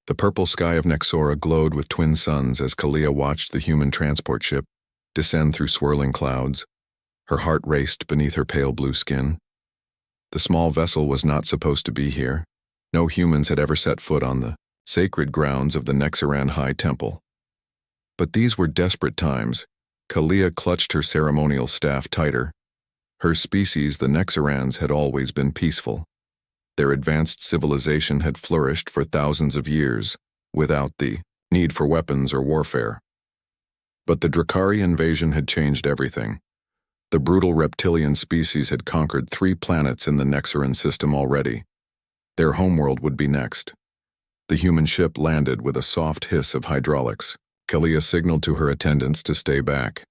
The purple sky of Nexora glowed with twin suns as Kalia watched the human transport ship descend through swirling clouds. Her heart raced beneath her pale blue skin. The small vessel was not supposed to be here. No humans had ever set foot on the sacred grounds of the Nexaran High Temple. But these were desperate times. Kalia clutched her ceremonial staff tighter. Her species, the Nexarans, had always been peaceful. Their advanced civilization had flourished for thousands of years, without the need for weapons or warfare. But the Drakari invasion had changed everything. The brutal reptilian species had conquered 3 planets in the Nexaran system already. Their homeworld would be next. The human ship landed with a soft hiss of hydraulics. Kalia signaled to her attendants to stay back.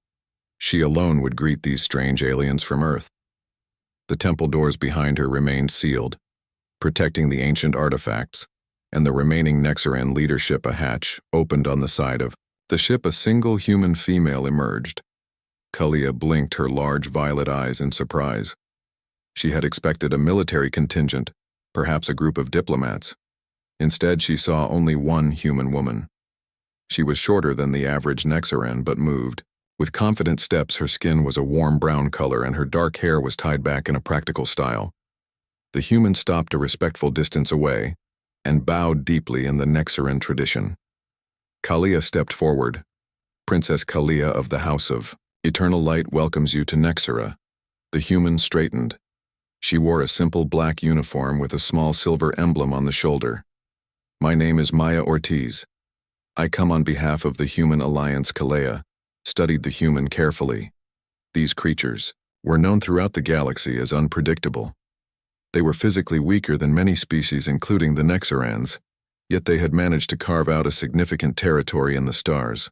She alone would greet these strange aliens from Earth. The temple doors behind her remained sealed, protecting the ancient artifacts, and the remaining Nexaran leadership. A hatch opened on the side of the ship. A single human female emerged. Kalia blinked her large violet eyes in surprise. She had expected a military contingent, perhaps a group of diplomats. Instead, she saw only one human woman. She was shorter than the average Nexaran, but moved. With confident steps, her skin was a warm brown color and her dark hair was tied back in a practical style. The human stopped a respectful distance away and bowed deeply in the Nexaran tradition. Kalia stepped forward. Princess Kalia of the House of Eternal Light welcomes you to Nexara. The human straightened. She wore a simple black uniform with a small silver emblem on the shoulder. My name is Maya Ortiz. I come on behalf of the Human Alliance. Kalia studied the human carefully. These creatures were known throughout the galaxy as unpredictable. They were physically weaker than many species, including the Nexarans, yet they had managed to carve out a significant territory in the stars.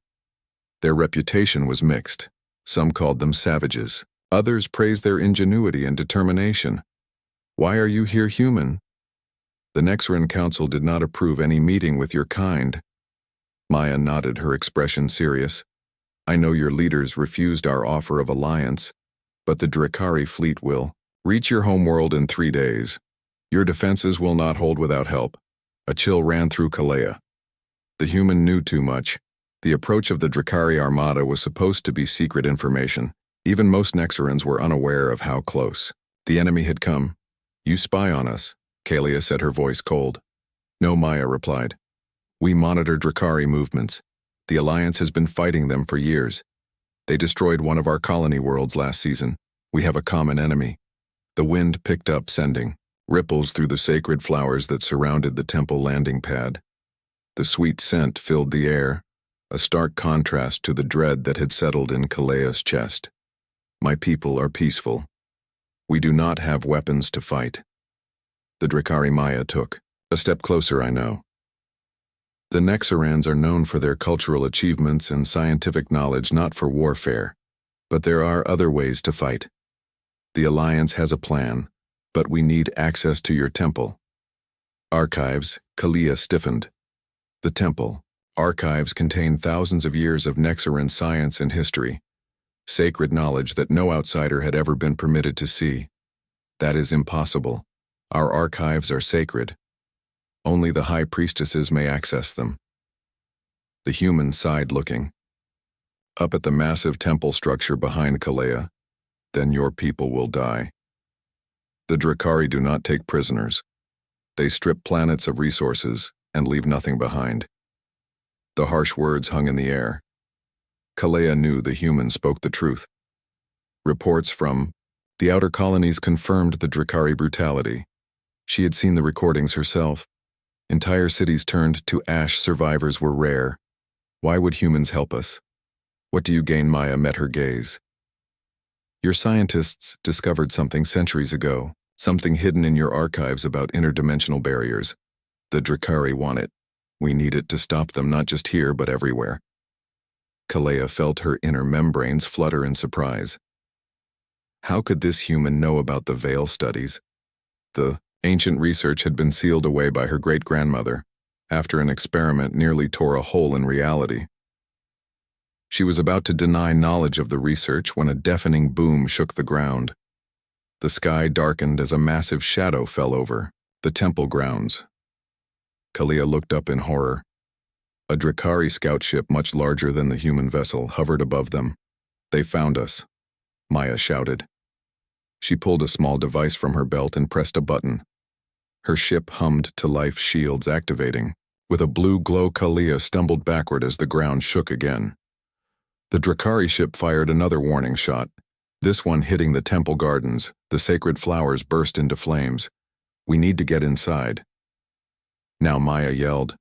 Their reputation was mixed. Some called them savages. Others praised their ingenuity and determination. Why are you here, human? The Nexaran Council did not approve any meeting with your kind. Maya nodded, her expression serious. I know your leaders refused our offer of alliance, but the Drakari fleet will reach your homeworld in 3 days. Your defenses will not hold without help. A chill ran through Kalia. The human knew too much. The approach of the Drakari armada was supposed to be secret information. Even most Nexarans were unaware of how close the enemy had come. You spy on us, Kalia said, her voice cold. No, Maya replied. We monitor Drakari movements. The Alliance has been fighting them for years. They destroyed one of our colony worlds last season. We have a common enemy. The wind picked up, sending ripples through the sacred flowers that surrounded the temple landing pad. The sweet scent filled the air, a stark contrast to the dread that had settled in Kalia's chest. My people are peaceful. We do not have weapons to fight. The Drakari Maya took a step closer, I know. The Nexarans are known for their cultural achievements and scientific knowledge, not for warfare. But there are other ways to fight. The Alliance has a plan, but we need access to your temple. Archives, Kalia stiffened. The temple. Archives contain thousands of years of Nexaran science and history. Sacred knowledge that no outsider had ever been permitted to see. That is impossible. Our archives are sacred. Only the high priestesses may access them. The human sighed, looking up at the massive temple structure behind Kalia. Then your people will die. The Drakari do not take prisoners. They strip planets of resources and leave nothing behind. The harsh words hung in the air. Kalia knew the human spoke the truth. Reports from the outer colonies confirmed the Drakari brutality. She had seen the recordings herself. Entire cities turned to ash. Survivors were rare. Why would humans help us? What do you gain? Maya met her gaze. Your scientists discovered something centuries ago, something hidden in your archives about interdimensional barriers. The Drakari want it. We need it to stop them, not just here, but everywhere. Kalia felt her inner membranes flutter in surprise. How could this human know about the Veil studies? The ancient research had been sealed away by her great-grandmother, after an experiment nearly tore a hole in reality. She was about to deny knowledge of the research when a deafening boom shook the ground. The sky darkened as a massive shadow fell over the temple grounds. Kalia looked up in horror. A Drakari scout ship much larger than the human vessel hovered above them. "They found us," Maya shouted. She pulled a small device from her belt and pressed a button. Her ship hummed to life, shields activating. With a blue glow, Kalia stumbled backward as the ground shook again. The Drakari ship fired another warning shot, this one hitting the temple gardens. The sacred flowers burst into flames. "We need to get inside." Now Maya yelled.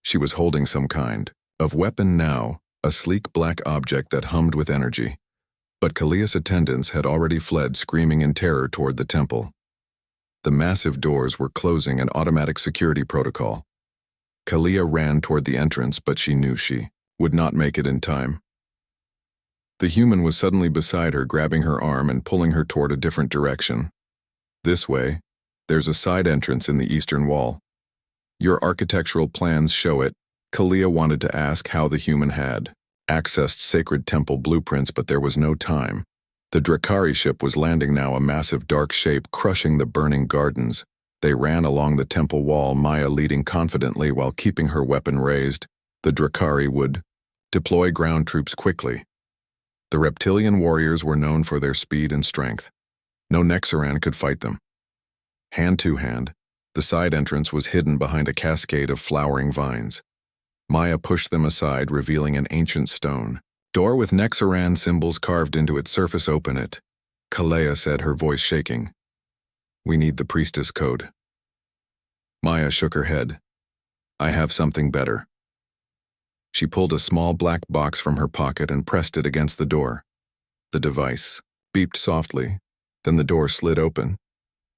She was holding some kind of weapon now, a sleek black object that hummed with energy. But Kalia's attendants had already fled, screaming in terror toward the temple. The massive doors were closing, an automatic security protocol. Kalia ran toward the entrance, but she knew she would not make it in time. The human was suddenly beside her, grabbing her arm and pulling her toward a different direction. "This way. There's a side entrance in the eastern wall. Your architectural plans show it." Kalia wanted to ask how the human had accessed sacred temple blueprints, but there was no time. The Drakari ship was landing now, a massive dark shape crushing the burning gardens. They ran along the temple wall, Maya leading confidently while keeping her weapon raised. The Drakari would deploy ground troops quickly. The reptilian warriors were known for their speed and strength. No Nexaran could fight them. Hand to hand, the side entrance was hidden behind a cascade of flowering vines. Maya pushed them aside, revealing an ancient stone door with Nexaran symbols carved into its surface. "Open it," Kalia said, her voice shaking. "We need the priestess code." Maya shook her head. "I have something better." She pulled a small black box from her pocket and pressed it against the door. The device beeped softly, then the door slid open.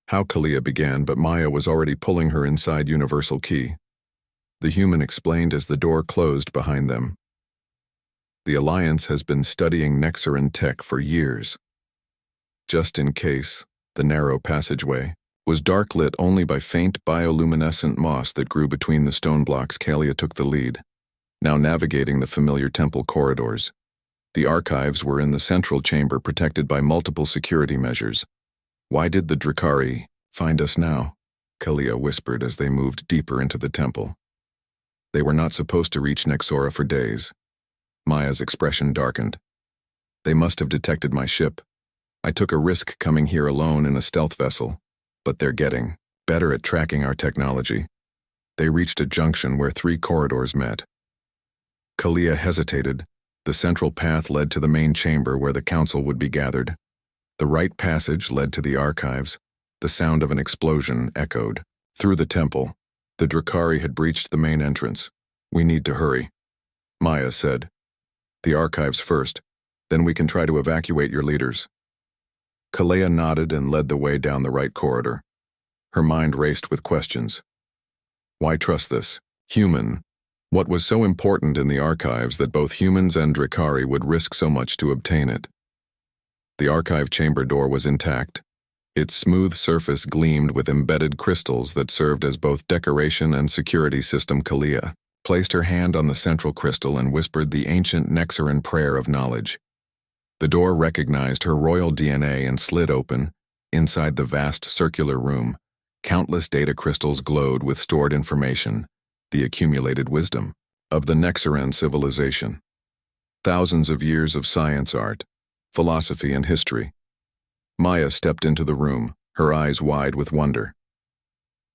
How Kalia began, but Maya was already pulling her inside universal key. The human explained as the door closed behind them. "The Alliance has been studying Nexaran tech for years. Just in case, the narrow passageway was dark, lit only by faint bioluminescent moss that grew between the stone blocks." Kalia took the lead, now navigating the familiar temple corridors. The archives were in the central chamber, protected by multiple security measures. "Why did the Drakari find us now?" Kalia whispered as they moved deeper into the temple. "They were not supposed to reach Nexora for days." Maya's expression darkened. "They must have detected my ship. I took a risk coming here alone in a stealth vessel, but they're getting better at tracking our technology." They reached a junction where 3 corridors met. Kalia hesitated. The central path led to the main chamber where the council would be gathered. The right passage led to the archives. The sound of an explosion echoed through the temple. The Drakari had breached the main entrance. "We need to hurry," Maya said. "The archives first, then we can try to evacuate your leaders." Kalia nodded and led the way down the right corridor. Her mind raced with questions. Why trust this human? What was so important in the archives that both humans and Drakari would risk so much to obtain it? The archive chamber door was intact. Its smooth surface gleamed with embedded crystals that served as both decoration and security system. Kalia placed her hand on the central crystal and whispered the ancient Nexaran prayer of knowledge. The door recognized her royal DNA and slid open. Inside the vast circular room, countless data crystals glowed with stored information, the accumulated wisdom of the Nexaran civilization. Thousands of years of science, art, philosophy, and history. Maya stepped into the room, her eyes wide with wonder.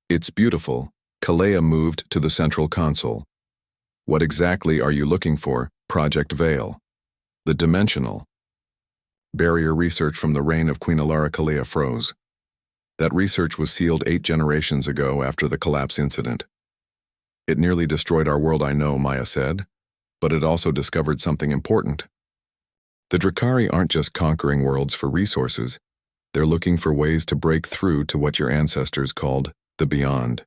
"It's beautiful." Kalia moved to the central console. "What exactly are you looking for?" Project Veil. The dimensional barrier research from the reign of Queen Alara. Kalia froze. That research was sealed 8 generations ago after the collapse incident. "It nearly destroyed our world, I know," Maya said, "but it also discovered something important. The Drakari aren't just conquering worlds for resources. They're looking for ways to break through to what your ancestors called the beyond.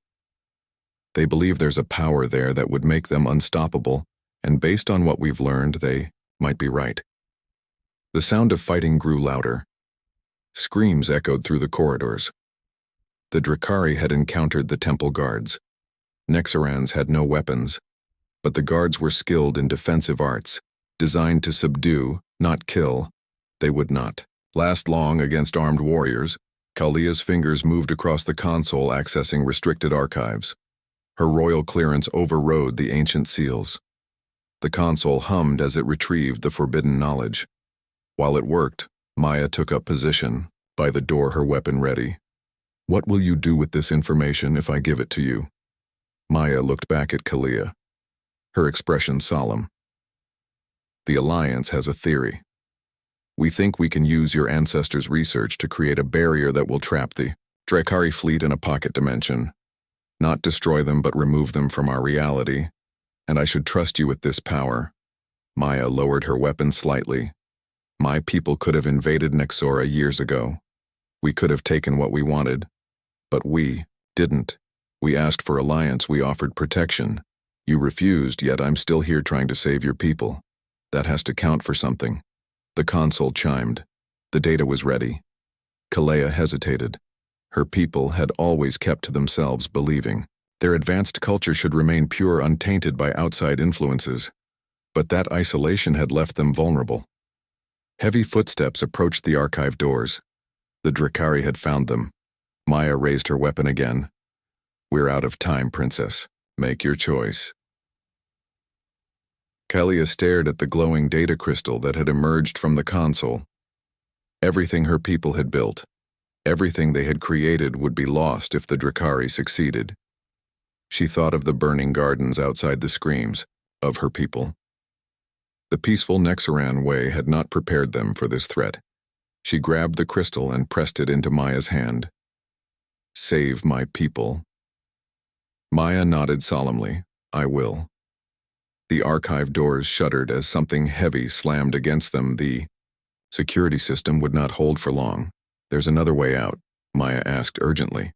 They believe there's a power there that would make them unstoppable, and based on what we've learned, they might be right." The sound of fighting grew louder. Screams echoed through the corridors. The Drakari had encountered the temple guards. Nexarans had no weapons, but the guards were skilled in defensive arts, designed to subdue, not kill. They would not last long against armed warriors. Kalia's fingers moved across the console, accessing restricted archives. Her royal clearance overrode the ancient seals. The console hummed as it retrieved the forbidden knowledge. While it worked, Maya took up position, by the door, her weapon ready. "What will you do with this information if I give it to you?" Maya looked back at Kalia, her expression solemn. "The Alliance has a theory. We think we can use your ancestors' research to create a barrier that will trap the Drakari fleet in a pocket dimension. Not destroy them, but remove them from our reality. And I should trust you with this power." Maya lowered her weapon slightly. "My people could have invaded Nexora years ago. We could have taken what we wanted. But we didn't. We asked for alliance, we offered protection. You refused, yet I'm still here trying to save your people. That has to count for something." The console chimed. The data was ready. Kalea hesitated. Her people had always kept to themselves, believing their advanced culture should remain pure, untainted by outside influences. But that isolation had left them vulnerable. Heavy footsteps approached the archive doors. The Drakari had found them. Maya raised her weapon again. "We're out of time, Princess. Make your choice." Kalia stared at the glowing data crystal that had emerged from the console. Everything her people had built, everything they had created would be lost if the Drakari succeeded. She thought of the burning gardens outside the screams of her people. The peaceful Nexaran way had not prepared them for this threat. She grabbed the crystal and pressed it into Maya's hand. "Save my people." Maya nodded solemnly. "I will." The archive doors shuddered as something heavy slammed against them. The security system would not hold for long. "There's another way out?" Maya asked urgently.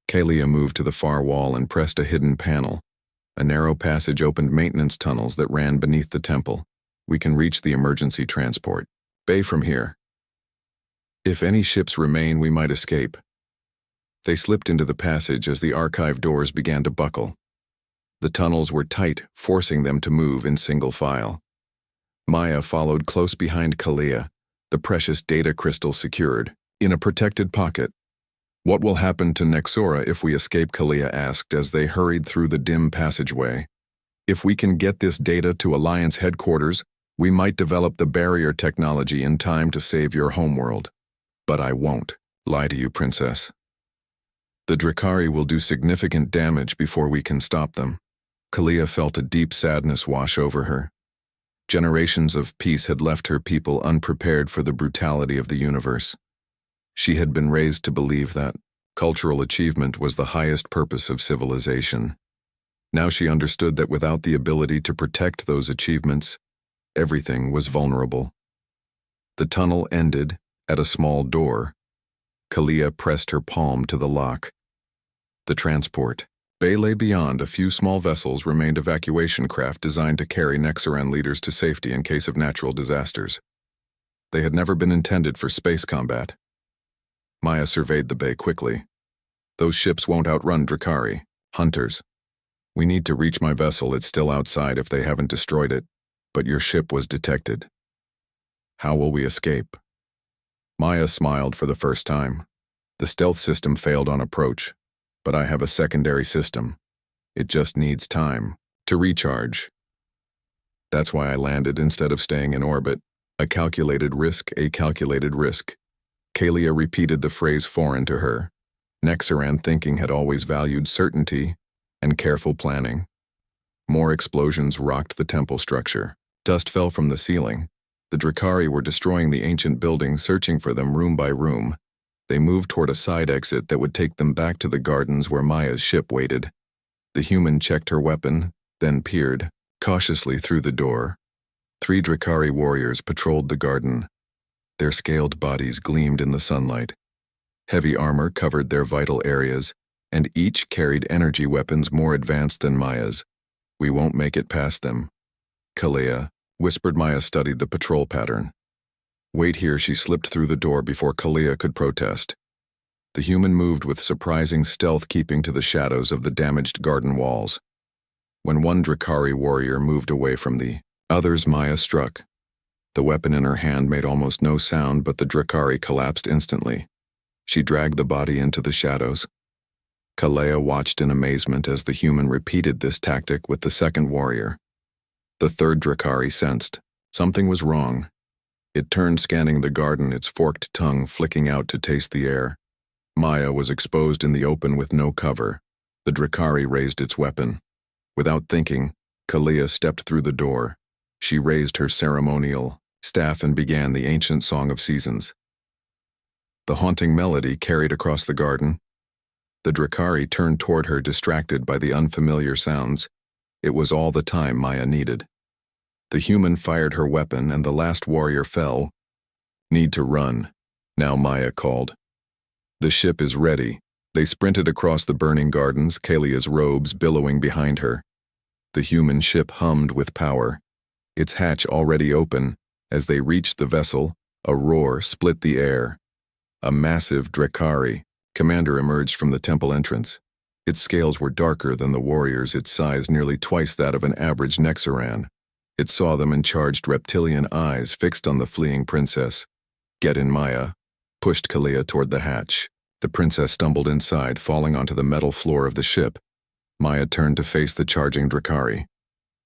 Kalia moved to the far wall and pressed a hidden panel. A narrow passage opened maintenance tunnels that ran beneath the temple. "We can reach the emergency transport bay from here. If any ships remain, we might escape." They slipped into the passage as the archive doors began to buckle. The tunnels were tight, forcing them to move in single file. Maya followed close behind Kalia, the precious data crystal secured in a protected pocket. "What will happen to Nexora if we escape?" Kalia asked as they hurried through the dim passageway. "If we can get this data to Alliance headquarters, we might develop the barrier technology in time to save your homeworld. But I won't lie to you, Princess. The Drakari will do significant damage before we can stop them." Kalia felt a deep sadness wash over her. Generations of peace had left her people unprepared for the brutality of the universe. She had been raised to believe that cultural achievement was the highest purpose of civilization. Now she understood that without the ability to protect those achievements, everything was vulnerable. The tunnel ended at a small door. Kalia pressed her palm to the lock. The transport bay lay beyond. A few small vessels remained, evacuation craft designed to carry Nexaran leaders to safety in case of natural disasters. They had never been intended for space combat. Maya surveyed the bay quickly. "Those ships won't outrun Drakari. Hunters. We need to reach my vessel. It's still outside if they haven't destroyed it. But your ship was detected. How will we escape?" Maya smiled for the first time. "The stealth system failed on approach, but I have a secondary system. It just needs time to recharge. That's why I landed instead of staying in orbit. A calculated risk, a calculated risk." Kalia repeated the phrase foreign to her. Nexaran thinking had always valued certainty and careful planning. More explosions rocked the temple structure. Dust fell from the ceiling. The Drakari were destroying the ancient buildings, searching for them room by room. They moved toward a side exit that would take them back to the gardens where Maya's ship waited. The human checked her weapon, then peered cautiously through the door. 3 Drakari warriors patrolled the garden. Their scaled bodies gleamed in the sunlight. Heavy armor covered their vital areas, and each carried energy weapons more advanced than Maya's. "We won't make it past them." "Kalia," whispered. Maya studied the patrol pattern. "Wait here." She slipped through the door before Kalia could protest. The human moved with surprising stealth, keeping to the shadows of the damaged garden walls. When one Drakari warrior moved away from the others, Maya struck. The weapon in her hand made almost no sound, but the Drakari collapsed instantly. She dragged the body into the shadows. Kalea watched in amazement as the human repeated this tactic with the second warrior. The third Drakari sensed something was wrong. It turned, scanning the garden, its forked tongue flicking out to taste the air. Maya was exposed in the open with no cover. The Drakari raised its weapon. Without thinking, Kalea stepped through the door. She raised her ceremonial staff and began the ancient Song of Seasons. The haunting melody carried across the garden. The Drakari turned toward her, distracted by the unfamiliar sounds. It was all the time Maya needed. The human fired her weapon and the last warrior fell. "Need to run," now Maya called. "The ship is ready." They sprinted across the burning gardens, Kalea's robes billowing behind her. The human ship hummed with power, its hatch already open. As they reached the vessel, a roar split the air. A massive Drakari commander emerged from the temple entrance. Its scales were darker than the warriors, its size nearly twice that of an average Nexaran. It saw them and charged reptilian eyes fixed on the fleeing princess. "Get in, Maya," pushed Kalea toward the hatch. The princess stumbled inside, falling onto the metal floor of the ship. Maya turned to face the charging Drakari.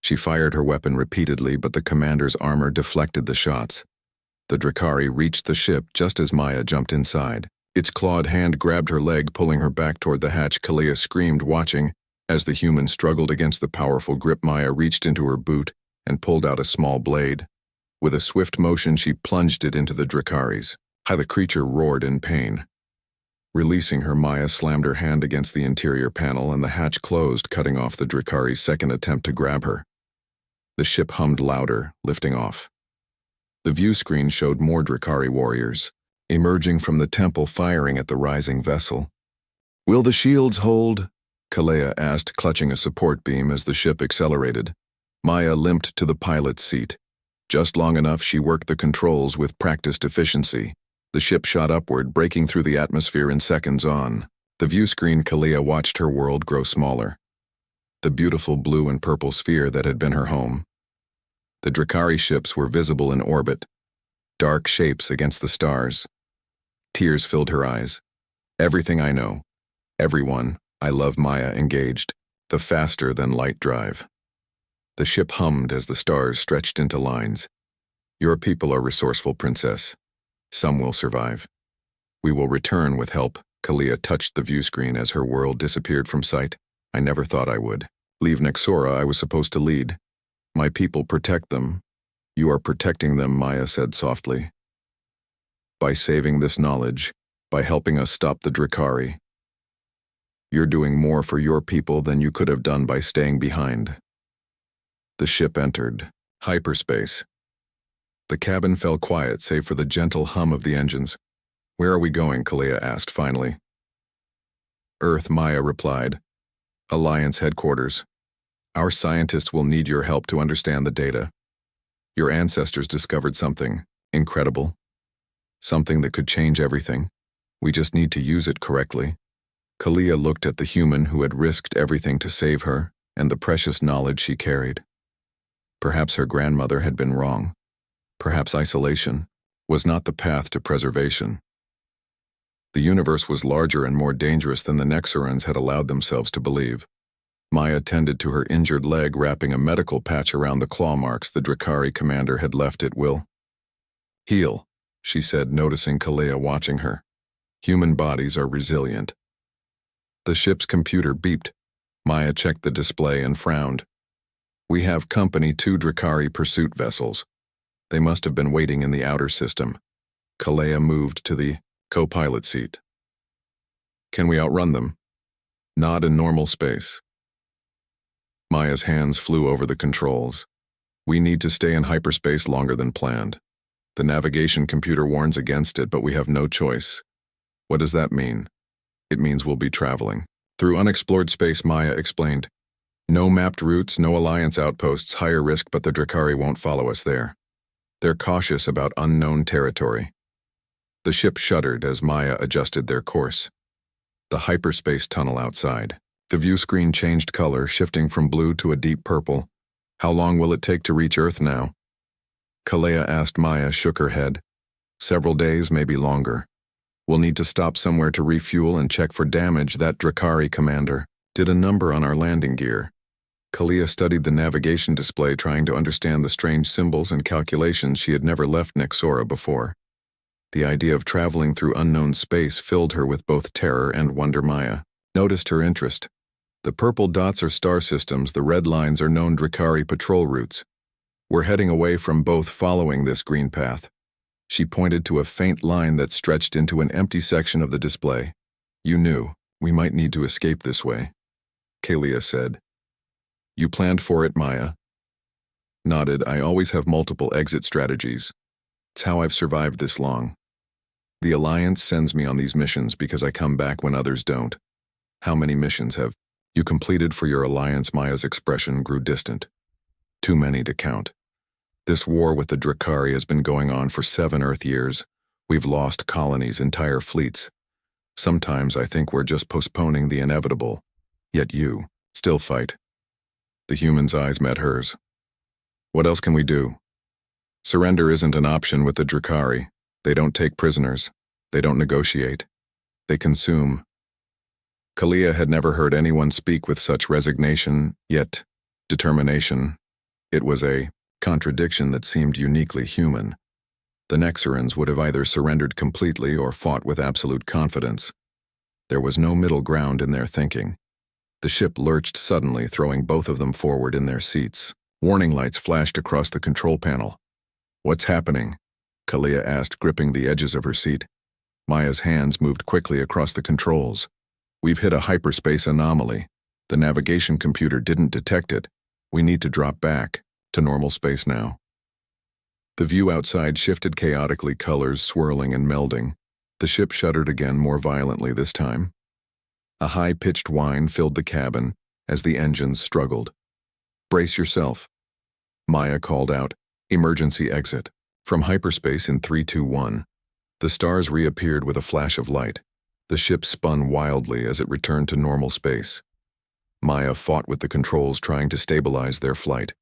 She fired her weapon repeatedly, but the commander's armor deflected the shots. The Drakari reached the ship just as Maya jumped inside. Its clawed hand grabbed her leg, pulling her back toward the hatch. Kalea screamed, watching. As the human struggled against the powerful grip, Maya reached into her boot and pulled out a small blade. With a swift motion, she plunged it into the Drakari's. How the creature roared in pain. Releasing her, Maya slammed her hand against the interior panel and the hatch closed, cutting off the Drakari's second attempt to grab her. The ship hummed louder, lifting off. The view screen showed more Drakari warriors, emerging from the temple, firing at the rising vessel. "Will the shields hold?" Kalea asked, clutching a support beam as the ship accelerated. Maya limped to the pilot's seat. Just long enough, she worked the controls with practiced efficiency. The ship shot upward, breaking through the atmosphere in seconds on. The view screen, Kalea watched her world grow smaller. The beautiful blue and purple sphere that had been her home. The Drakari ships were visible in orbit, dark shapes against the stars. Tears filled her eyes. "Everything I know, everyone I love," Maya engaged, the faster-than-light drive. The ship hummed as the stars stretched into lines. "Your people are resourceful, princess. Some will survive. We will return with help." Kalea touched the view screen as her world disappeared from sight. "I never thought I would leave Nexora. I was supposed to lead. My people protect them." "You are protecting them," Maya said softly. "By saving this knowledge, by helping us stop the Drakari. You're doing more for your people than you could have done by staying behind." The ship entered hyperspace. The cabin fell quiet, save for the gentle hum of the engines. "Where are we going?" Kalea asked finally. "Earth," Maya replied. "Alliance headquarters. Our scientists will need your help to understand the data. Your ancestors discovered something incredible. Something that could change everything. We just need to use it correctly." Kalea looked at the human who had risked everything to save her and the precious knowledge she carried. Perhaps her grandmother had been wrong. Perhaps isolation was not the path to preservation. The universe was larger and more dangerous than the Nexarans had allowed themselves to believe. Maya tended to her injured leg, wrapping a medical patch around the claw marks the Drakari commander had left at will. "Heal," she said, noticing Kalea watching her. "Human bodies are resilient." The ship's computer beeped. Maya checked the display and frowned. "We have company, 2 Drakari pursuit vessels. They must have been waiting in the outer system." Kalea moved to the co-pilot seat. "Can we outrun them?" "Not in normal space." Maya's hands flew over the controls. "We need to stay in hyperspace longer than planned. The navigation computer warns against it, but we have no choice." "What does that mean?" "It means we'll be traveling through unexplored space," Maya explained. "No mapped routes, no Alliance outposts, higher risk, but the Drakari won't follow us there. They're cautious about unknown territory." The ship shuddered as Maya adjusted their course. The hyperspace tunnel outside. The view screen changed color, shifting from blue to a deep purple. "How long will it take to reach Earth now?" Kalea asked. Maya shook her head. "Several days, maybe longer." We'll need to stop somewhere to refuel and check for damage. That Drakari commander did a number on our landing gear. Kalia studied the navigation display, trying to understand the strange symbols and calculations. She had never left Nexora before. The idea of traveling through unknown space filled her with both terror and wonder. Maya noticed her interest. The purple dots are star systems, the red lines are known Drakari patrol routes. We're heading away from both, following this green path. She pointed to a faint line that stretched into an empty section of the display. You knew, we might need to escape this way, Kalia said. You planned for it, Maya nodded. I always have multiple exit strategies. It's how I've survived this long. The Alliance sends me on these missions because I come back when others don't. How many missions have you completed for your Alliance? Maya's expression grew distant. Too many to count. This war with the Drakari has been going on for 7 Earth years. We've lost colonies, entire fleets. Sometimes I think we're just postponing the inevitable. Yet you still fight. The human's eyes met hers. What else can we do? Surrender isn't an option with the Drakari. They don't take prisoners. They don't negotiate. They consume. Kalia had never heard anyone speak with such resignation, yet determination. It was a contradiction that seemed uniquely human. The Nexorans would have either surrendered completely or fought with absolute confidence. There was no middle ground in their thinking. The ship lurched suddenly, throwing both of them forward in their seats. Warning lights flashed across the control panel. What's happening? Kalia asked, gripping the edges of her seat. Maya's hands moved quickly across the controls. We've hit a hyperspace anomaly. The navigation computer didn't detect it. We need to drop back to normal space now. The view outside shifted chaotically, colors swirling and melding. The ship shuddered again, more violently this time. A high-pitched whine filled the cabin as the engines struggled. Brace yourself, Maya called out. Emergency exit. From hyperspace in 3, 2, 1. The stars reappeared with a flash of light. The ship spun wildly as it returned to normal space. Maya fought with the controls, trying to stabilize their flight.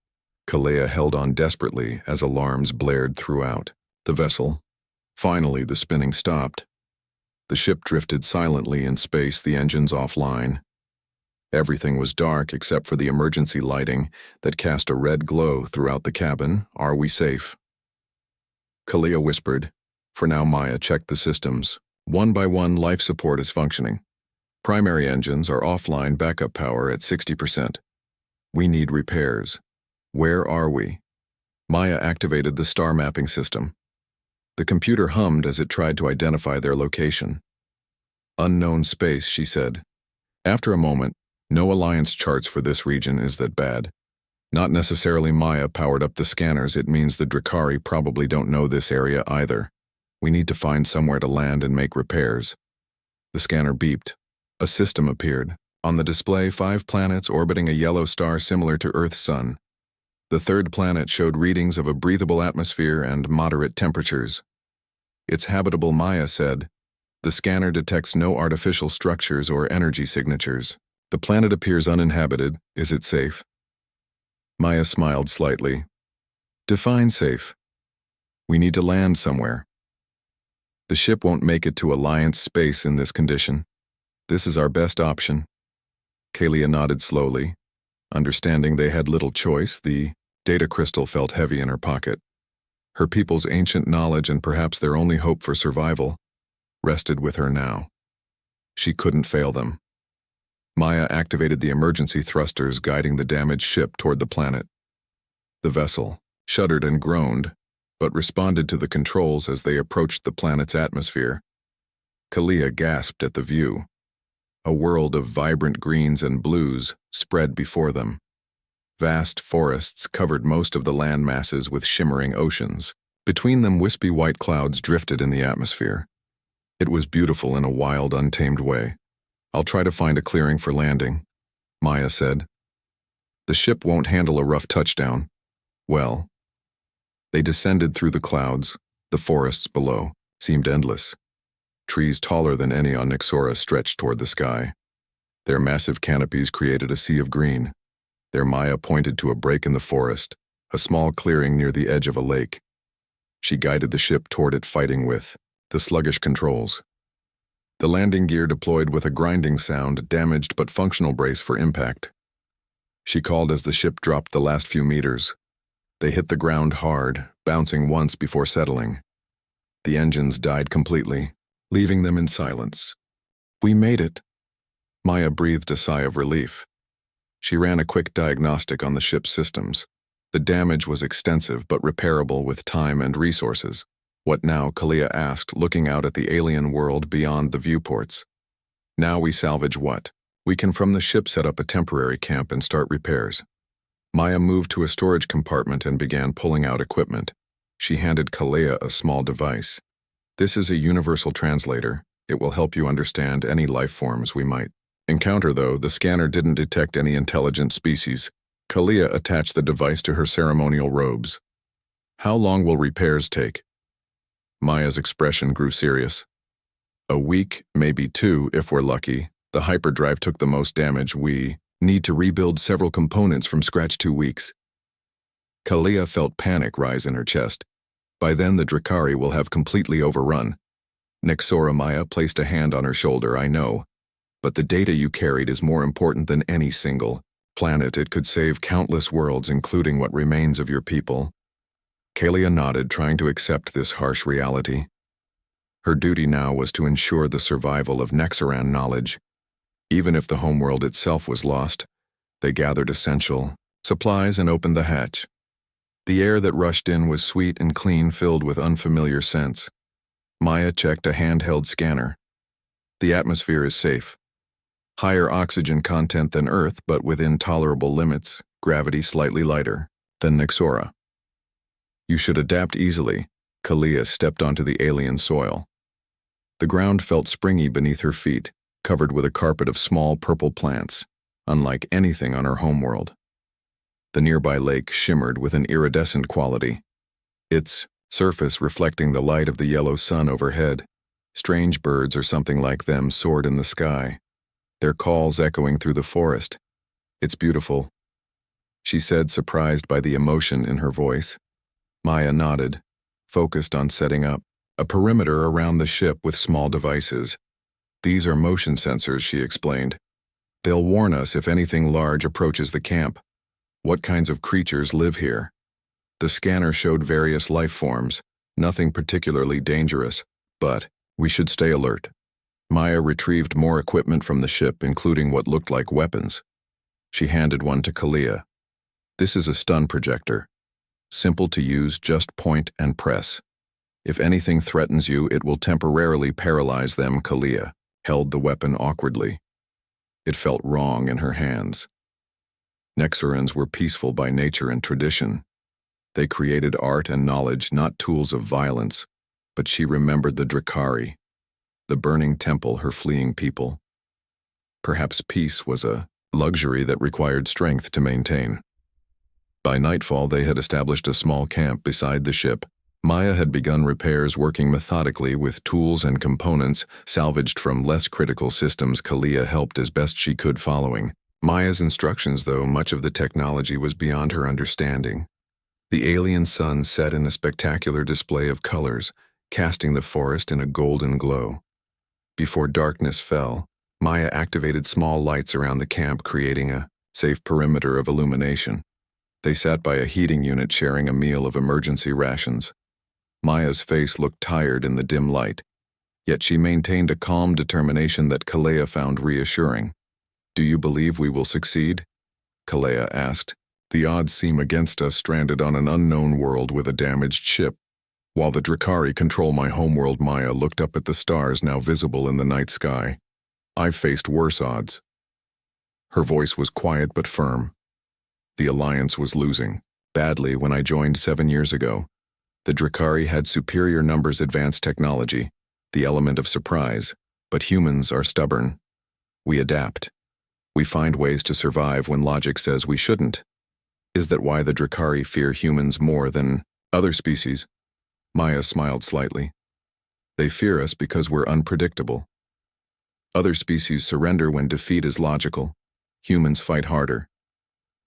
Kalia held on desperately as alarms blared throughout the vessel. Finally, the spinning stopped. The ship drifted silently in space, the engines offline. Everything was dark except for the emergency lighting that cast a red glow throughout the cabin. Are we safe? Kalia whispered. For now. Maya checked the systems. One by one, life support is functioning. Primary engines are offline, backup power at 60%. We need repairs. Where are we? Maya activated the star mapping system. The computer hummed as it tried to identify their location. Unknown space, she said. After a moment, no Alliance charts for this region. Is that bad? Not necessarily. Maya powered up the scanners. It means the Drakari probably don't know this area either. We need to find somewhere to land and make repairs. The scanner beeped. A system appeared. On the display, 5 planets orbiting a yellow star similar to Earth's sun. The third planet showed readings of a breathable atmosphere and moderate temperatures. It's habitable, Maya said. The scanner detects no artificial structures or energy signatures. The planet appears uninhabited. Is it safe? Maya smiled slightly. Define safe. We need to land somewhere. The ship won't make it to Alliance space in this condition. This is our best option. Kalia nodded slowly. Understanding they had little choice, the data crystal felt heavy in her pocket. Her people's ancient knowledge and perhaps their only hope for survival rested with her now. She couldn't fail them. Maya activated the emergency thrusters, guiding the damaged ship toward the planet. The vessel shuddered and groaned, but responded to the controls as they approached the planet's atmosphere. Kalia gasped at the view. A world of vibrant greens and blues spread before them. Vast forests covered most of the land masses with shimmering oceans. Between them, wispy white clouds drifted in the atmosphere. It was beautiful in a wild, untamed way. I'll try to find a clearing for landing, Maya said. The ship won't handle a rough touchdown. Well. They descended through the clouds. The forests below seemed endless. Trees taller than any on Nexora stretched toward the sky. Their massive canopies created a sea of green. There Maya pointed to a break in the forest, a small clearing near the edge of a lake. She guided the ship toward it, fighting with the sluggish controls. The landing gear deployed with a grinding sound, damaged but functional brace for impact. She called as the ship dropped the last few meters. They hit the ground hard, bouncing once before settling. The engines died completely, leaving them in silence. We made it. Maya breathed a sigh of relief. She ran a quick diagnostic on the ship's systems. The damage was extensive but repairable with time and resources. What now? Kalia asked, looking out at the alien world beyond the viewports. Now we salvage what? We can from the ship set up a temporary camp and start repairs. Maya moved to a storage compartment and began pulling out equipment. She handed Kalia a small device. This is a universal translator. It will help you understand any life forms we might encounter, though the scanner didn't detect any intelligent species. Kalia attached the device to her ceremonial robes. How long will repairs take? Maya's expression grew serious. A week, maybe 2 if we're lucky. The hyperdrive took the most damage. We need to rebuild several components from scratch. 2 weeks. Kalia felt panic rise in her chest. By then the Drakari will have completely overrun. Nexora. Maya placed a hand on her shoulder. I know. But the data you carried is more important than any single planet. It could save countless worlds, including what remains of your people. Kalia nodded, trying to accept this harsh reality. Her duty now was to ensure the survival of Nexaran knowledge. Even if the homeworld itself was lost, they gathered essential supplies and opened the hatch. The air that rushed in was sweet and clean, filled with unfamiliar scents. Maya checked a handheld scanner. The atmosphere is safe. Higher oxygen content than Earth, but within tolerable limits. Gravity slightly lighter than Nexora. You should adapt easily. Kalia stepped onto the alien soil. The ground felt springy beneath her feet, covered with a carpet of small purple plants, unlike anything on her homeworld. The nearby lake shimmered with an iridescent quality, its surface reflecting the light of the yellow sun overhead. Strange birds or something like them soared in the sky, their calls echoing through the forest. It's beautiful, she said, surprised by the emotion in her voice. Maya nodded, focused on setting up a perimeter around the ship with small devices. These are motion sensors, she explained. They'll warn us if anything large approaches the camp. What kinds of creatures live here? The scanner showed various life forms, nothing particularly dangerous, but we should stay alert. Maya retrieved more equipment from the ship, including what looked like weapons. She handed one to Kalia. This is a stun projector. Simple to use, just point and press. If anything threatens you, it will temporarily paralyze them. Kalia held the weapon awkwardly. It felt wrong in her hands. Nexarans were peaceful by nature and tradition. They created art and knowledge, not tools of violence, but she remembered the Drakari, the burning temple, her fleeing people. Perhaps peace was a luxury that required strength to maintain. By nightfall, they had established a small camp beside the ship. Maya had begun repairs, working methodically with tools and components salvaged from less critical systems. Kalia helped as best she could, following Maya's instructions, though much of the technology was beyond her understanding. The alien sun set in a spectacular display of colors, casting the forest in a golden glow. Before darkness fell, Maya activated small lights around the camp, creating a safe perimeter of illumination. They sat by a heating unit, sharing a meal of emergency rations. Maya's face looked tired in the dim light, yet she maintained a calm determination that Kalia found reassuring. Do you believe we will succeed? Kalia asked. The odds seem against us, stranded on an unknown world with a damaged ship. While the Drakari control my homeworld, Maya looked up at the stars now visible in the night sky. I've faced worse odds. Her voice was quiet but firm. The Alliance was losing badly when I joined 7 years ago. The Drakari had superior numbers, advanced technology, the element of surprise, but humans are stubborn. We adapt. We find ways to survive when logic says we shouldn't. Is that why the Drakari fear humans more than other species? Maya smiled slightly. They fear us because we're unpredictable. Other species surrender when defeat is logical. Humans fight harder.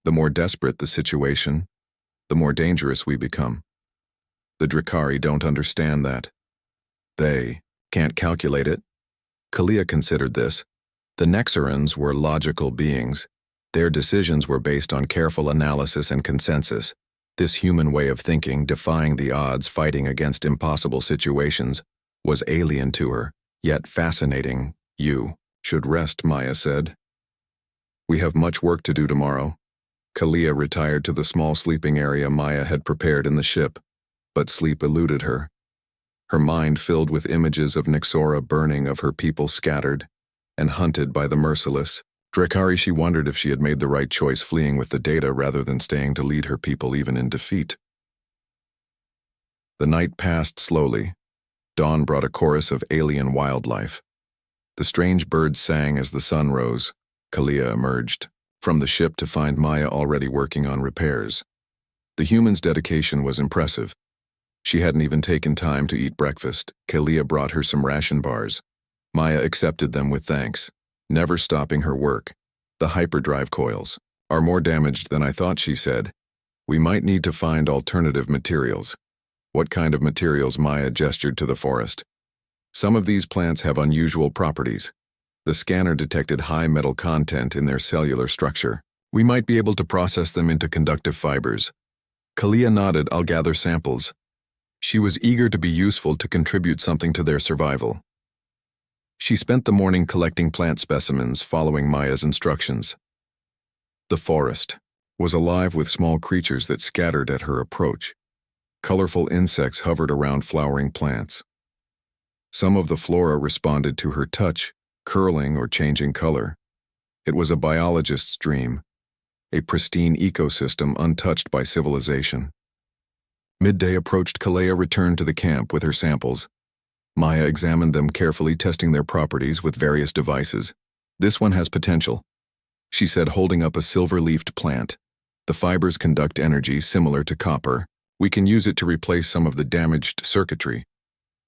The more desperate the situation, the more dangerous we become. The Drakari don't understand that. They can't calculate it. Kalia considered this. The Nexarans were logical beings. Their decisions were based on careful analysis and consensus. This human way of thinking, defying the odds, fighting against impossible situations, was alien to her, yet fascinating. You should rest, Maya said. We have much work to do tomorrow. Kalia retired to the small sleeping area Maya had prepared in the ship, but sleep eluded her. Her mind filled with images of Nyxora burning, of her people scattered and hunted by the merciless. Drakari, she wondered if she had made the right choice fleeing with the data rather than staying to lead her people even in defeat. The night passed slowly. Dawn brought a chorus of alien wildlife. The strange birds sang as the sun rose. Kalia emerged from the ship to find Maya already working on repairs. The human's dedication was impressive. She hadn't even taken time to eat breakfast. Kalia brought her some ration bars. Maya accepted them with thanks, never stopping her work. The hyperdrive coils are more damaged than I thought, she said. We might need to find alternative materials. What kind of materials? Maya gestured to the forest. Some of these plants have unusual properties. The scanner detected high metal content in their cellular structure. We might be able to process them into conductive fibers. Kalia nodded. I'll gather samples. She was eager to be useful, to contribute something to their survival. She spent the morning collecting plant specimens, following Maya's instructions. The forest was alive with small creatures that scattered at her approach. Colorful insects hovered around flowering plants. Some of the flora responded to her touch, curling or changing color. It was a biologist's dream, a pristine ecosystem untouched by civilization. Midday approached. Kalia returned to the camp with her samples. Maya examined them carefully, testing their properties with various devices. This one has potential, she said, holding up a silver-leafed plant. The fibers conduct energy similar to copper. We can use it to replace some of the damaged circuitry.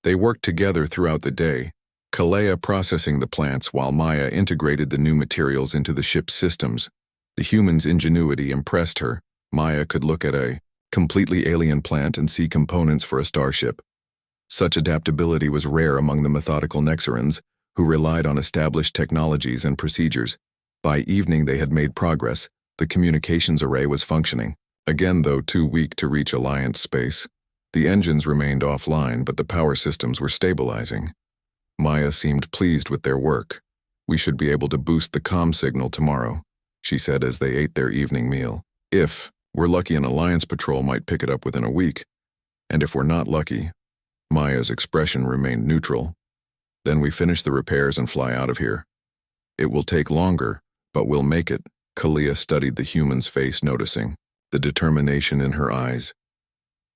They worked together throughout the day, Kalia processing the plants while Maya integrated the new materials into the ship's systems. The human's ingenuity impressed her. Maya could look at a completely alien plant and see components for a starship. Such adaptability was rare among the methodical Nexarans, who relied on established technologies and procedures. By evening they had made progress. The communications array was functioning. Again, though too weak to reach Alliance space. The engines remained offline, but the power systems were stabilizing. Maya seemed pleased with their work. We should be able to boost the comm signal tomorrow, she said as they ate their evening meal. If we're lucky, an Alliance patrol might pick it up within a week. And if we're not lucky, Maya's expression remained neutral. Then we finish the repairs and fly out of here. It will take longer, but we'll make it. Kalia studied the human's face, noticing the determination in her eyes.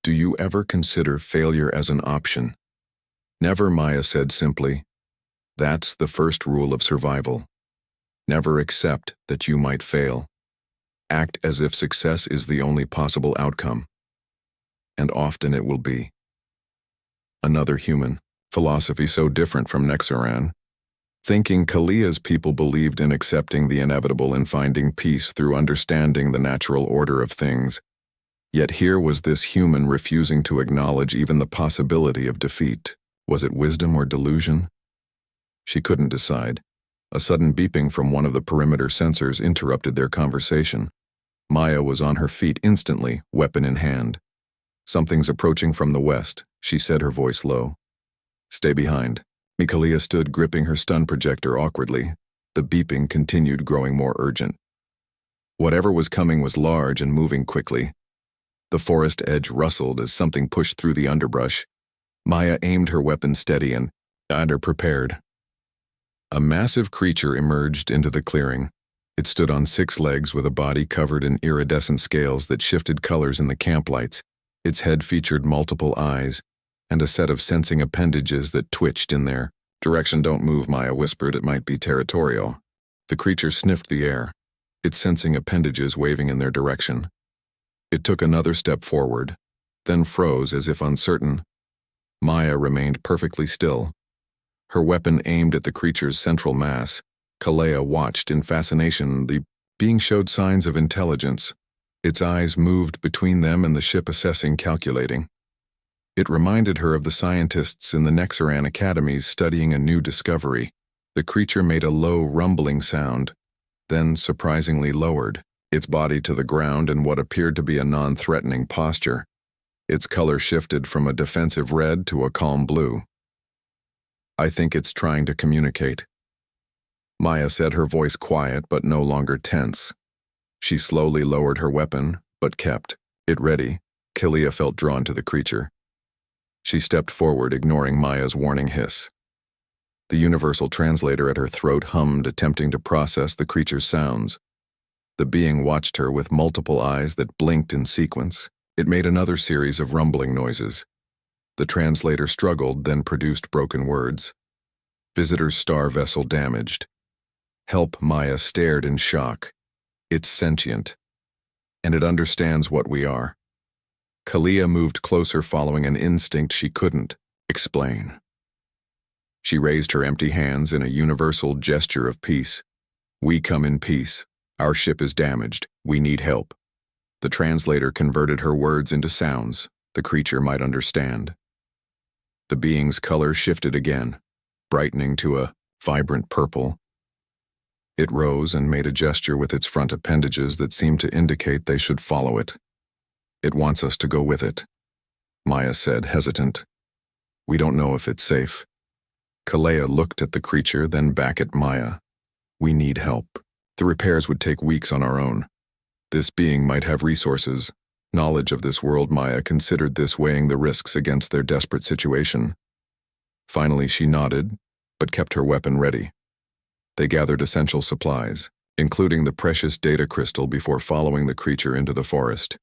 Do you ever consider failure as an option? Never, Maya said simply. That's the first rule of survival. Never accept that you might fail. Act as if success is the only possible outcome. And often it will be. Another human, philosophy so different from Nexaran. Thinking Kalia's people believed in accepting the inevitable and finding peace through understanding the natural order of things. Yet here was this human refusing to acknowledge even the possibility of defeat. Was it wisdom or delusion? She couldn't decide. A sudden beeping from one of the perimeter sensors interrupted their conversation. Maya was on her feet instantly, weapon in hand. Something's approaching from the west, she said, her voice low. Stay behind. Kalia stood, gripping her stun projector awkwardly. The beeping continued, growing more urgent. Whatever was coming was large and moving quickly. The forest edge rustled as something pushed through the underbrush. Maya aimed her weapon steady and had her prepared. A massive creature emerged into the clearing. It stood on 6 legs with a body covered in iridescent scales that shifted colors in the camp lights. Its head featured multiple eyes and a set of sensing appendages that twitched in their direction. Don't move, Maya whispered. It might be territorial. The creature sniffed the air, its sensing appendages waving in their direction. It took another step forward, then froze as if uncertain. Maya remained perfectly still, her weapon aimed at the creature's central mass. Kalia watched in fascination. The being showed signs of intelligence. Its eyes moved between them and the ship, assessing, calculating. It reminded her of the scientists in the Nexaran academies studying a new discovery. The creature made a low, rumbling sound, then surprisingly lowered its body to the ground in what appeared to be a non-threatening posture. Its color shifted from a defensive red to a calm blue. "I think it's trying to communicate," Maya said, her voice quiet but no longer tense. She slowly lowered her weapon, but kept it ready. Kalia felt drawn to the creature. She stepped forward, ignoring Maya's warning hiss. The universal translator at her throat hummed, attempting to process the creature's sounds. The being watched her with multiple eyes that blinked in sequence. It made another series of rumbling noises. The translator struggled, then produced broken words. "Visitor's star vessel damaged. Help." Maya stared in shock. "It's sentient, and it understands what we are." Kalia moved closer, following an instinct she couldn't explain. She raised her empty hands in a universal gesture of peace. "We come in peace. Our ship is damaged. We need help." The translator converted her words into sounds the creature might understand. The being's color shifted again, brightening to a vibrant purple. It rose and made a gesture with its front appendages that seemed to indicate they should follow it. "It wants us to go with it," Maya said, hesitant. "We don't know if it's safe." Kalea looked at the creature, then back at Maya. "We need help. The repairs would take weeks on our own. This being might have resources, knowledge of this world." Maya considered this, weighing the risks against their desperate situation. Finally, she nodded, but kept her weapon ready. They gathered essential supplies, including the precious data crystal, before following the creature into the forest.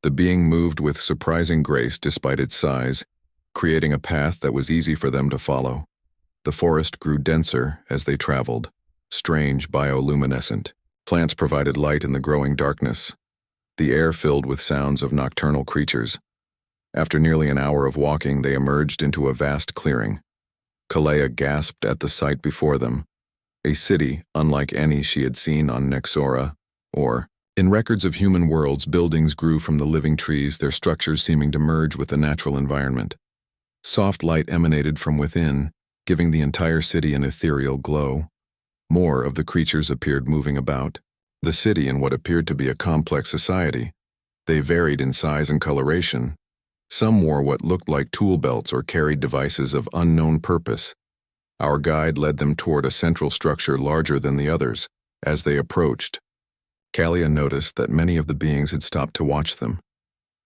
The being moved with surprising grace despite its size, creating a path that was easy for them to follow. The forest grew denser as they traveled, strange bioluminescent. Plants provided light in the growing darkness. The air filled with sounds of nocturnal creatures. After nearly an hour of walking, they emerged into a vast clearing. Kalea gasped at the sight before them, a city unlike any she had seen on Nexora or in records of human worlds. Buildings grew from the living trees, their structures seeming to merge with the natural environment. Soft light emanated from within, giving the entire city an ethereal glow. More of the creatures appeared moving about the city in what appeared to be a complex society. They varied in size and coloration. Some wore what looked like tool belts or carried devices of unknown purpose. Our guide led them toward a central structure larger than the others. As they approached, Kalia noticed that many of the beings had stopped to watch them,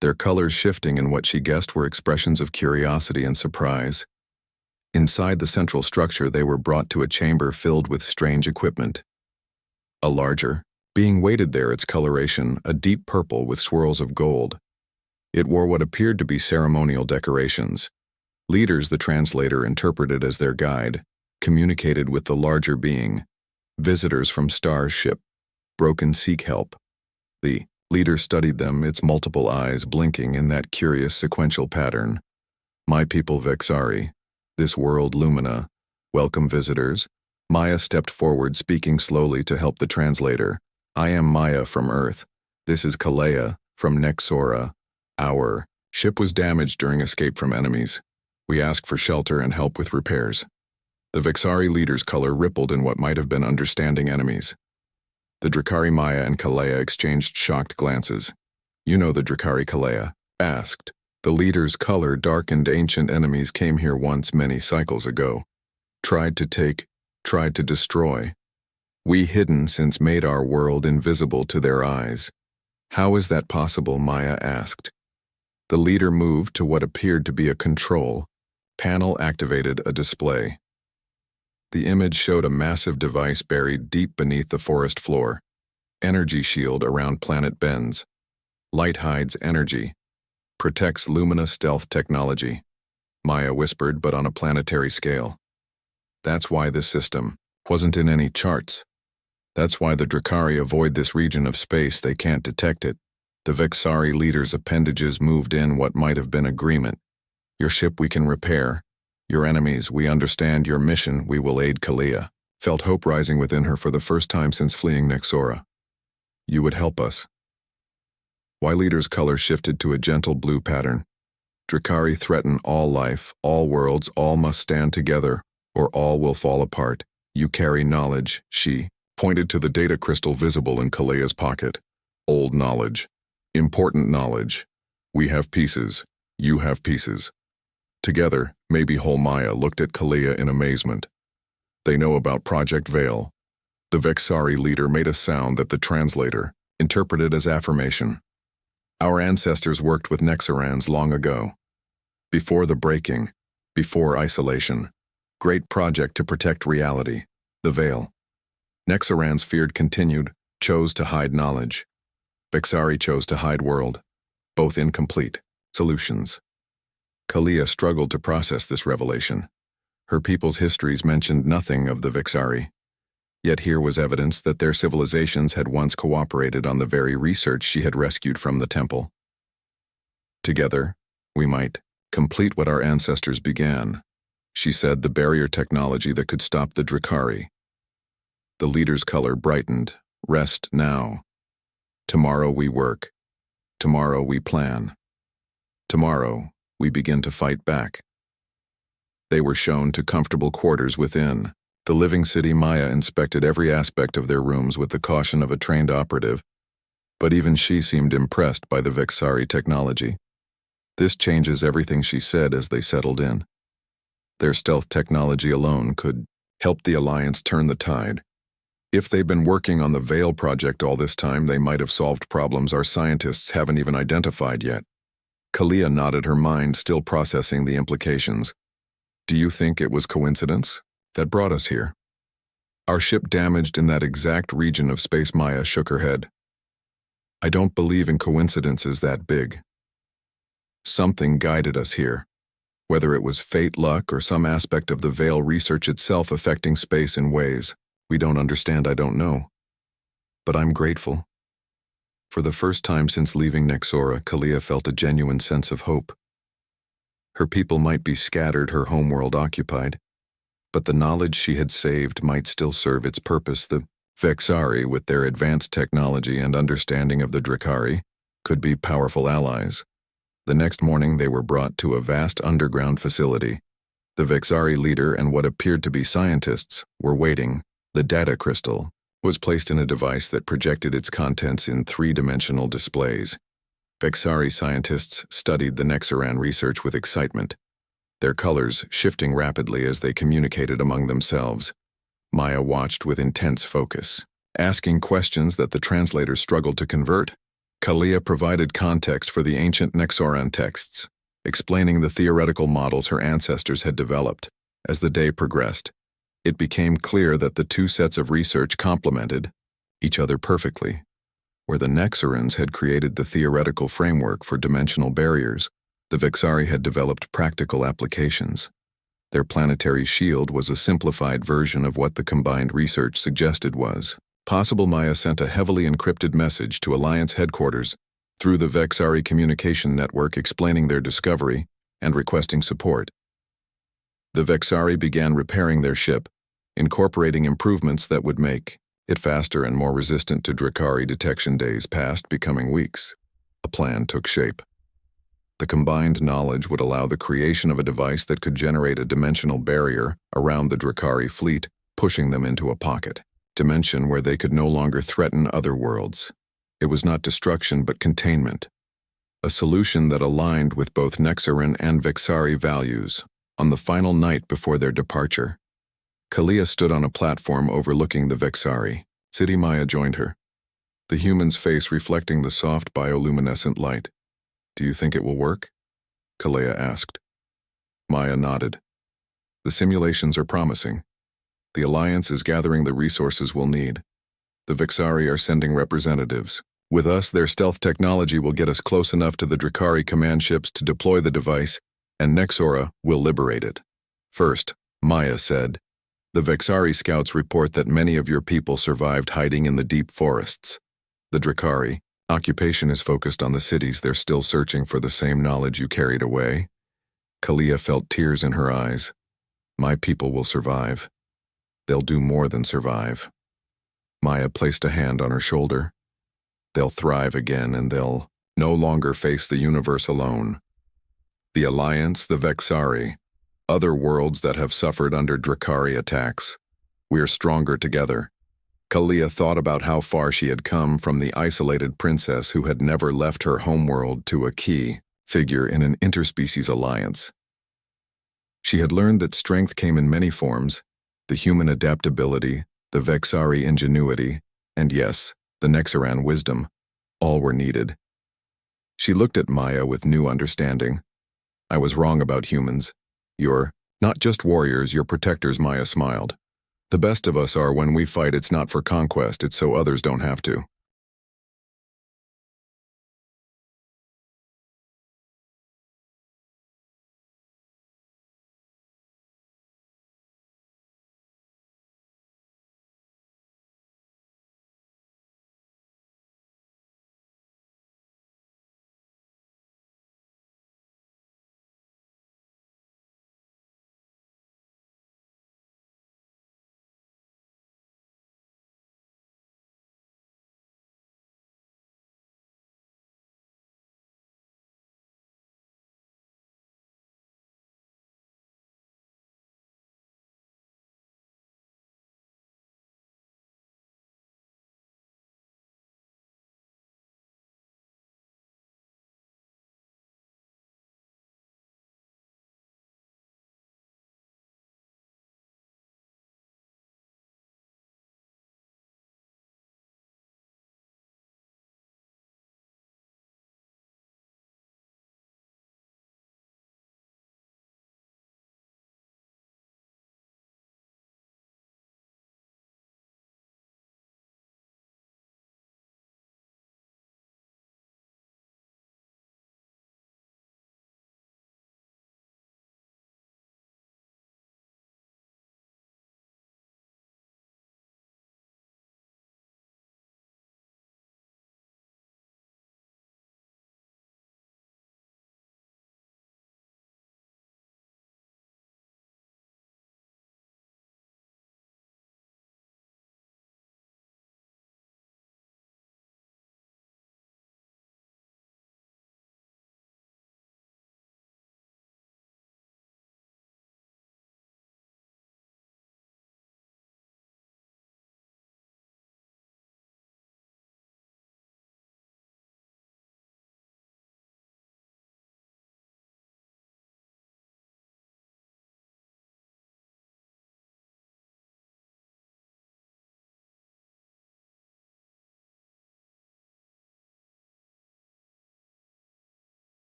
their colors shifting in what she guessed were expressions of curiosity and surprise. Inside the central structure, they were brought to a chamber filled with strange equipment. A larger being waited there, its coloration a deep purple with swirls of gold. It wore what appeared to be ceremonial decorations. Leaders, the translator interpreted as their guide, communicated with the larger being. Visitors from Star's ship. Broken seek help. The leader studied them, its multiple eyes blinking in that curious sequential pattern. "My people Vexari. This world Lumina. Welcome visitors." Maya stepped forward, speaking slowly to help the translator. "I am Maya from Earth. This is Kalea from Nexora. Our ship was damaged during escape from enemies. We ask for shelter and help with repairs." The Vexari leader's color rippled in what might have been understanding enemies. The Drakari Maya and Kalea exchanged shocked glances. "You know the Drakari?" Kalea asked. The leader's color darkened. "Ancient enemies came here once, many cycles ago. Tried to destroy. We hidden since, made our world invisible to their eyes." "How is that possible?" Maya asked. The leader moved to what appeared to be a control panel, activated a display. The image showed a massive device buried deep beneath the forest floor. Energy shield around planet bends. Light hides energy. Protects Lumina stealth technology. Maya whispered, "but on a planetary scale. That's why this system wasn't in any charts. That's why the Drakari avoid this region of space. They can't detect it." The Vexari leader's appendages moved in what might have been agreement. "Your ship we can repair. Your enemies, we understand your mission. We will aid." Kalea felt hope rising within her for the first time since fleeing Nexora. "You would help us." Y leader's color shifted to a gentle blue pattern. "Drakari threaten all life, all worlds. All must stand together, or all will fall apart." You carry knowledge, she pointed to the data crystal visible in Kalea's pocket. Old knowledge. Important knowledge. We have pieces. You have pieces. Together, maybe whole Maya looked at Kalea in amazement. They know about Project Veil. The Vexari leader made a sound that the translator interpreted as affirmation. Our ancestors worked with Nexarans long ago. Before the breaking, before isolation. Great project to protect reality, the Veil. Nexarans feared continued, chose to hide knowledge. Vexari chose to hide world. Both incomplete solutions. Kalea struggled to process this revelation. Her people's histories mentioned nothing of the Vexari. Yet here was evidence that their civilizations had once cooperated on the very research she had rescued from the temple. Together, we might complete what our ancestors began, she said, the barrier technology that could stop the Drakari. The leader's color brightened. Rest now. Tomorrow we work. Tomorrow we plan. Tomorrow we begin to fight back. They were shown to comfortable quarters within. The living city Maya inspected every aspect of their rooms with the caution of a trained operative, but even she seemed impressed by the Vexari technology. This changes everything, she said as they settled in. Their stealth technology alone could help the Alliance turn the tide. If they've been working on the Veil project all this time, they might have solved problems our scientists haven't even identified yet. Kalea nodded, her mind still processing the implications. Do you think it was coincidence that brought us here? Our ship damaged in that exact region of space. Maya shook her head. I don't believe in coincidences that big. Something guided us here. Whether it was fate, luck, or some aspect of the Veil research itself affecting space in ways we don't understand, I don't know. But I'm grateful. For the first time since leaving Nexora, Kalea felt a genuine sense of hope. Her people might be scattered, her homeworld occupied, but the knowledge she had saved might still serve its purpose. The Vexari, with their advanced technology and understanding of the Drakari, could be powerful allies. The next morning they were brought to a vast underground facility. The Vexari leader and what appeared to be scientists were waiting. The data crystal was placed in a device that projected its contents in three-dimensional displays. Vexari scientists studied the Nexaran research with excitement, their colors shifting rapidly as they communicated among themselves. Maya watched with intense focus, asking questions that the translator struggled to convert. Kalea provided context for the ancient Nexoran texts, explaining the theoretical models her ancestors had developed. As the day progressed, it became clear that the two sets of research complemented each other perfectly. Where the Nexorans had created the theoretical framework for dimensional barriers, the Vexari had developed practical applications. Their planetary shield was a simplified version of what the combined research suggested was possible. Maya sent a heavily encrypted message to Alliance headquarters through the Vexari communication network explaining their discovery and requesting support. The Vexari began repairing their ship, incorporating improvements that would make it faster and more resistant to Drakari detection. Days passed, becoming weeks. A plan took shape. The combined knowledge would allow the creation of a device that could generate a dimensional barrier around the Drakari fleet, pushing them into a pocket dimension where they could no longer threaten other worlds. It was not destruction but containment, a solution that aligned with both Nexaran and Vexari values. On the final night before their departure, Kalea stood on a platform overlooking the Vexari city. Maya joined her, the human's face reflecting the soft bioluminescent light. Do you think it will work? Kalea asked. Maya nodded. The simulations are promising. The Alliance is gathering the resources we'll need. The Vexari are sending representatives. With us, their stealth technology will get us close enough to the Drakari command ships to deploy the device, and Nexora will liberate it. First, Maya said, the Vexari scouts report that many of your people survived hiding in the deep forests. The Drakari occupation is focused on the cities. They're still searching for the same knowledge you carried away. Kalea felt tears in her eyes. My people will survive. They'll do more than survive. Maya placed a hand on her shoulder. They'll thrive again, and they'll no longer face the universe alone. The Alliance, the Vexari, other worlds that have suffered under Drakari attacks. We're stronger together. Kalia thought about how far she had come from the isolated princess who had never left her homeworld to a key figure in an interspecies alliance. She had learned that strength came in many forms, the human adaptability, the Vexari ingenuity, and yes, the Nexaran wisdom. All were needed. She looked at Maya with new understanding. I was wrong about humans. You're not just warriors, you're protectors, Maya smiled. The best of us are when we fight, it's not for conquest, it's so others don't have to.